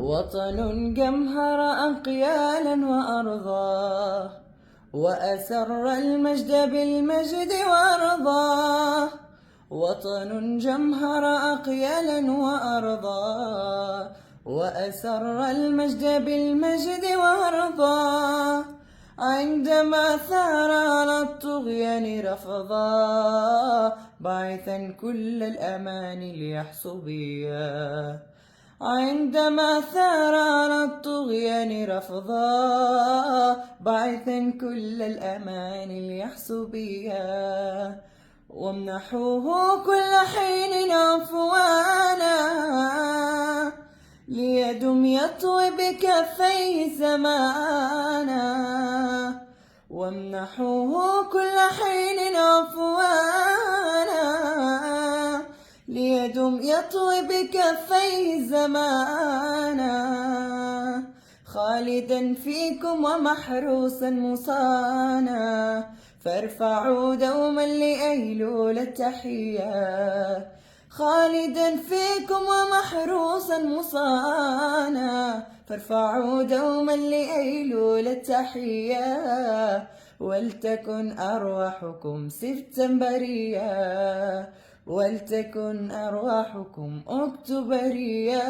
وطن جمهر أقيالا وأرضاه، وأسر المجد بالمجد وأرضاه. وطن جمهر أقيالا وأرضاه، وأسر المجد بالمجد وأرضاه. عندما ثار على الطغيان رفضا، باعثا كل الأمان ليحصبيا. عندما ثار على الطغيان رفضا، باعثا كل الأمان ليحصبيا. وامنحوه كل حين عفوانا، ليدم يطوي بكفيه زمانا. وامنحوه كل حين عفوانا، ليدم يطوي بكفيه زمانا. خالدا فيكم ومحروسا مصانا، فارفعوا دوما لأيلول التحية. خالدا فيكم ومحروسا مصانا، فارفعوا دوما لأيلول التحية. ولتكن أرواحكم سبتمبرية، ولتكن أرواحكم أكتوبرية.